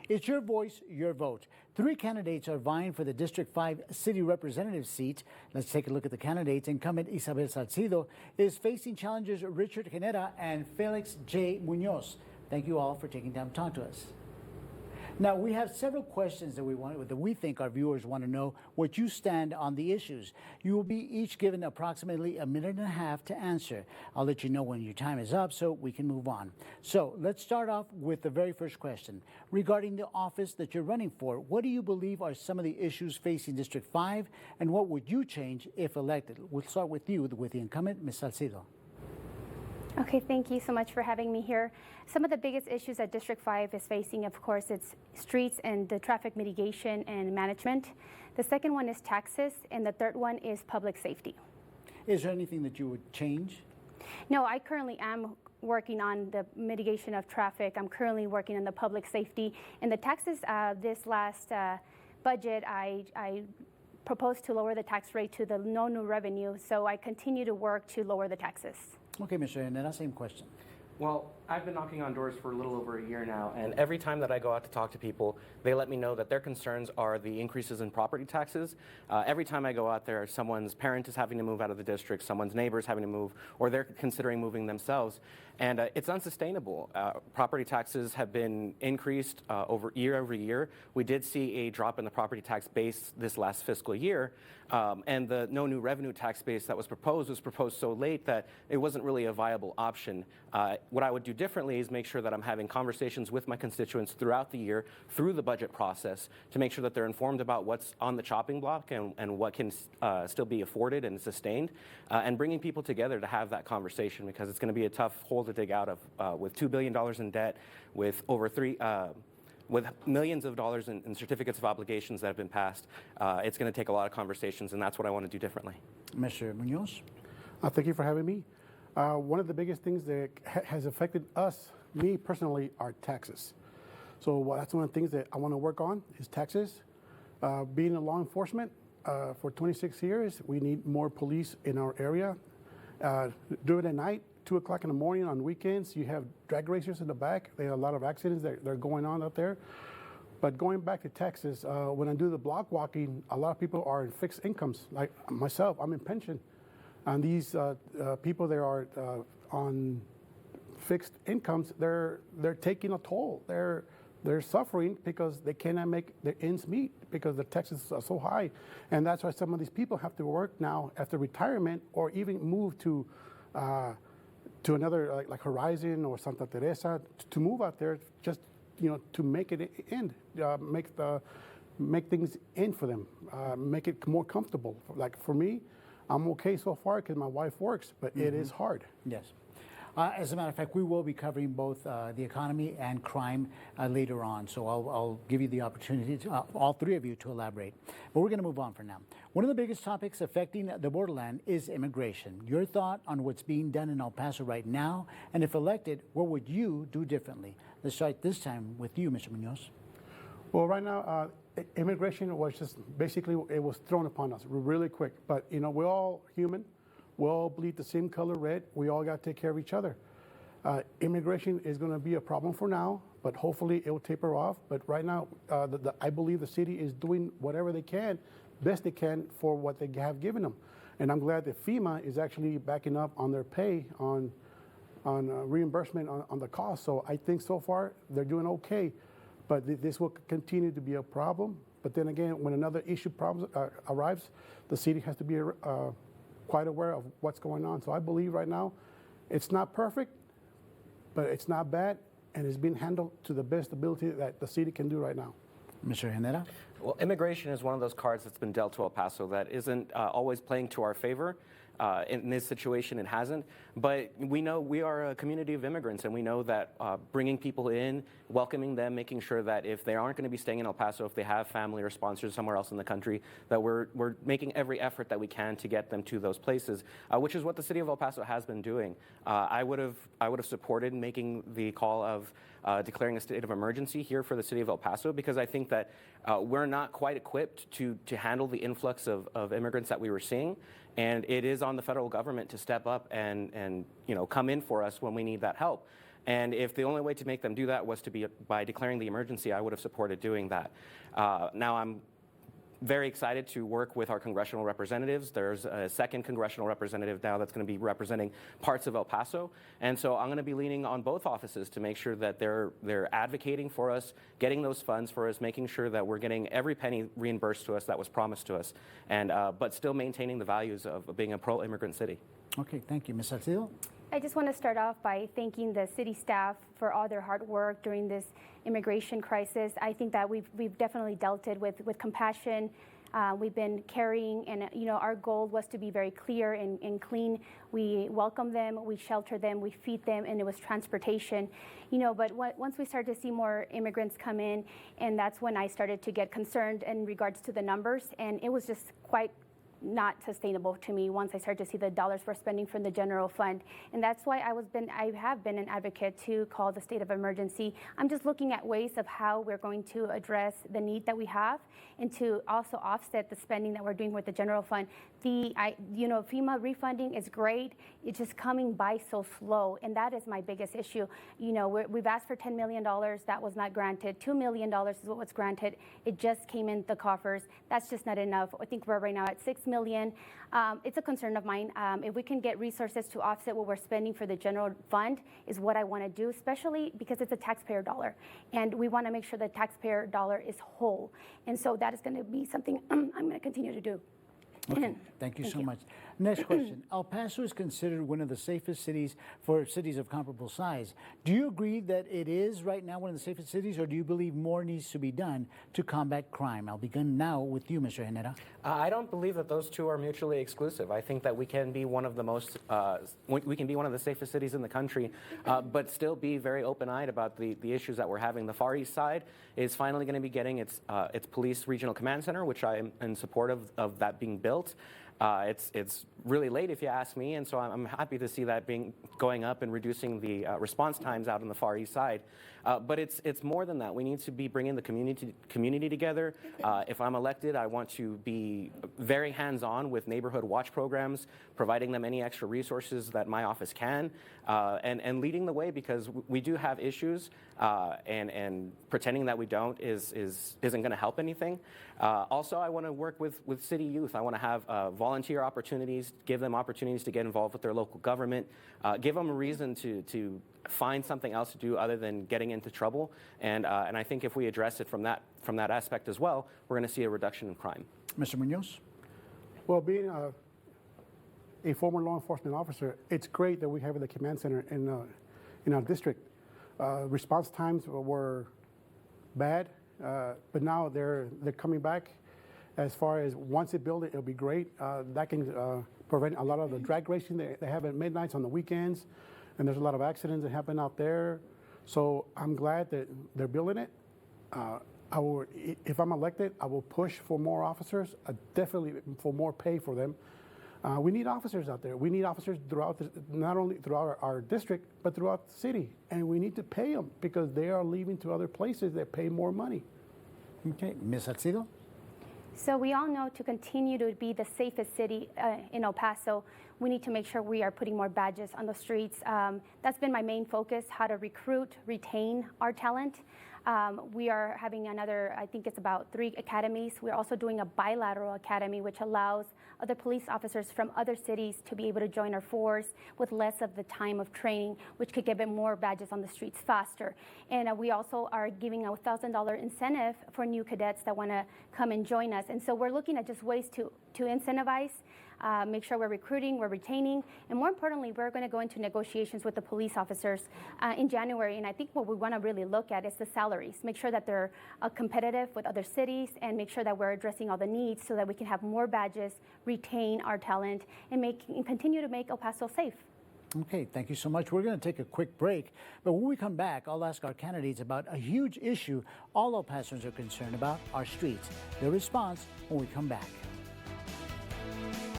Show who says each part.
Speaker 1: It's your voice, your vote. 3 candidates are vying for the District 5 city representative seat. Let's take a look at the candidates. Incumbent Isabel Salcido is facing challengers Richard Genera and Felix J. Munoz. Thank you all for taking time to talk to us. Now, we have several questions that we think our viewers want to know what you stand on the issues. You will be each given approximately a minute and a half to answer. I'll let you know when your time is up so we can move on. So let's start off with the very first question. Regarding the office that you're running for, what do you believe are some of the issues facing District 5, and what would you change if elected? We'll start with you, with the incumbent, Ms. Salcido.
Speaker 2: Okay, thank you so much for having me here. Some of the biggest issues that District 5 is facing, of course, it's streets and the traffic mitigation and management. The second one is taxes, and the third one is public safety.
Speaker 1: Is there anything that you would change?
Speaker 2: No, I currently am working on the mitigation of traffic. I'm currently working on the public safety. And the taxes, this last budget, I proposed to lower the tax rate to the no new revenue, so I continue to work to lower the taxes.
Speaker 1: Okay, Mr. Hernera, same question.
Speaker 3: Well, I've been knocking on doors for a little over a year now, and every time that I go out to talk to people, they let me know that their concerns are the increases in property taxes. Every time I go out there, someone's parent is having to move out of the district, someone's neighbor is having to move, or they're considering moving themselves. And it's unsustainable. Property taxes have been increased year over year. We did see a drop in the property tax base this last fiscal year, and the no new revenue tax base that was proposed so late that it wasn't really a viable option. What I would do differently is make sure that I'm having conversations with my constituents throughout the year, through the budget process, to make sure that they're informed about what's on the chopping block and what can still be afforded and sustained, and bringing people together to have that conversation, because it's going to be a tough hole to dig out of with $2 billion in debt, with with millions of dollars in certificates of obligations that have been passed. It's going to take a lot of conversations, and that's what I want to do differently.
Speaker 1: Mr. Munoz?
Speaker 4: Thank you for having me. One of the biggest things that has affected me personally, are taxes. So that's one of the things that I want to work on is taxes. Being in law enforcement for 26 years, we need more police in our area. Do it at night, 2 o'clock in the morning on weekends. You have drag racers in the back. There are a lot of accidents that are going on out there. But going back to taxes, when I do the block walking, a lot of people are in fixed incomes. Like myself, I'm in pension. And these people that are on fixed incomes, they're taking a toll. They're suffering because they cannot make their ends meet because the taxes are so high. And that's why some of these people have to work now after retirement, or even move to another like Horizon or Santa Teresa, to move out there just to make it end, make things end for them, make it more comfortable. Like for me, I'm okay so far because my wife works, but it is hard.
Speaker 1: Yes. As a matter of fact, we will be covering both the economy and crime later on, so I'll give you the opportunity, all three of you, to elaborate. But we're going to move on for now. One of the biggest topics affecting the borderland is immigration. Your thought on what's being done in El Paso right now, and if elected, what would you do differently? Let's start this time with you, Mr. Munoz.
Speaker 4: Well, right now, immigration was just basically, it was thrown upon us really quick. But, we're all human. We all bleed the same color red. We all got to take care of each other. Immigration is going to be a problem for now, but hopefully it will taper off. But right now, I believe the city is doing whatever they can, best they can for what they have given them. And I'm glad that FEMA is actually backing up on their pay on reimbursement on the cost. So I think so far they're doing okay. But this will continue to be a problem. But then again, when another issue arrives, the city has to be quite aware of what's going on. So I believe right now it's not perfect, but it's not bad, and it's being handled to the best ability that the city can do right now.
Speaker 1: Mr. Genera?
Speaker 3: Well, immigration is one of those cards that's been dealt to El Paso that isn't always playing to our favor. In this situation, it hasn't. But we know we are a community of immigrants, and we know that bringing people in, welcoming them, making sure that if they aren't going to be staying in El Paso, if they have family or sponsors somewhere else in the country, that we're making every effort that we can to get them to those places, which is what the city of El Paso has been doing. I would have supported making the call of declaring a state of emergency here for the city of El Paso, because I think that we're not quite equipped to handle the influx of immigrants that we were seeing. And it is on the federal government to step up and come in for us when we need that help. And if the only way to make them do that was to be by declaring the emergency, I would have supported doing that. Now I'm very excited to work with our congressional representatives. There's a second congressional representative now that's going to be representing parts of El Paso. And so I'm going to be leaning on both offices to make sure that they're advocating for us, getting those funds for us, making sure that we're getting every penny reimbursed to us that was promised to us, and but still maintaining the values of being a pro-immigrant city.
Speaker 1: Okay, thank you. Ms. Salcido?
Speaker 2: I just want to start off by thanking the city staff for all their hard work during this immigration crisis. I think that we've definitely dealt it with compassion. We've been caring, and our goal was to be very clear and clean. We welcome them, we shelter them, we feed them, and it was transportation. But once we started to see more immigrants come in, and that's when I started to get concerned in regards to the numbers, and it was just quite not sustainable to me once I started to see the dollars we're spending from the general fund. And that's why I have been an advocate to call the state of emergency. I'm just looking at ways of how we're going to address the need that we have and to also offset the spending that we're doing with the general fund. FEMA refunding is great. It's just coming by so slow, and that is my biggest issue. We've asked for $10 million. That was not granted. $2 million is what was granted. It just came in the coffers. That's just not enough. I think we're right now at $6 million. It's a concern of mine. If we can get resources to offset what we're spending for the general fund is what I want to do, especially because it's a taxpayer dollar. And we want to make sure the taxpayer dollar is whole. And so that is going to be something I'm going to continue to do.
Speaker 1: Okay, thank you so much. Next question. El Paso is considered one of the safest cities for cities of comparable size. Do you agree that it is right now one of the safest cities, or do you believe more needs to be done to combat crime? I'll begin now with you, Mr. Genera.
Speaker 3: I don't believe that those two are mutually exclusive. I think that we can be one of the most, we can be one of the safest cities in the country, but still be very open-eyed about the issues that we're having. The Far East Side is finally going to be getting its police regional command center, which I am in support of that being built. It's really late, if you ask me, and so I'm happy to see that going up and reducing the response times out on the Far East Side. But it's more than that. We need to be bringing the community together. If I'm elected, I want to be very hands-on with neighborhood watch programs, providing them any extra resources that my office can, and leading the way, because we do have issues, and pretending that we don't isn't going to help anything. Also, I want to work with city youth. I want to have volunteer opportunities, give them opportunities to get involved with their local government, give them a reason to find something else to do other than getting into trouble. And I think if we address it from that aspect as well, we're going to see a reduction in crime.
Speaker 1: Mr. Munoz?
Speaker 4: Well, being a former law enforcement officer, it's great that we have the command center in our district. Response times were bad, but now they're coming back. As far as once they build it, it'll be great. That can prevent a lot of the drag racing they have at midnights on the weekends, and there's a lot of accidents that happen out there. So I'm glad that they're building it. If I'm elected, I will push for more officers, definitely for more pay for them. We need officers out there. We need officers not only throughout our district, but throughout the city. And we need to pay them because they are leaving to other places that pay more money.
Speaker 1: Okay, Ms. Salcido?
Speaker 2: So we all know to continue to be the safest city in El Paso, we need to make sure we are putting more badges on the streets. That's been my main focus, how to recruit, retain our talent. We are having another, I think it's about 3 academies. We're also doing a bilateral academy, which allows other police officers from other cities to be able to join our force with less of the time of training, which could get them more badges on the streets faster. And we also are giving a $1,000 incentive for new cadets that want to come and join us. And so we're looking at just ways to incentivize, make sure we're recruiting, we're retaining, and more importantly, we're going to go into negotiations with the police officers in January. And I think what we want to really look at is the salaries, make sure that they're competitive with other cities, and make sure that we're addressing all the needs so that we can have more badges, retain our talent, and continue to make El Paso safe.
Speaker 1: Okay, thank you so much. We're going to take a quick break, but when we come back, I'll ask our candidates about a huge issue all El Pasoans are concerned about, our streets. Their response when we come back.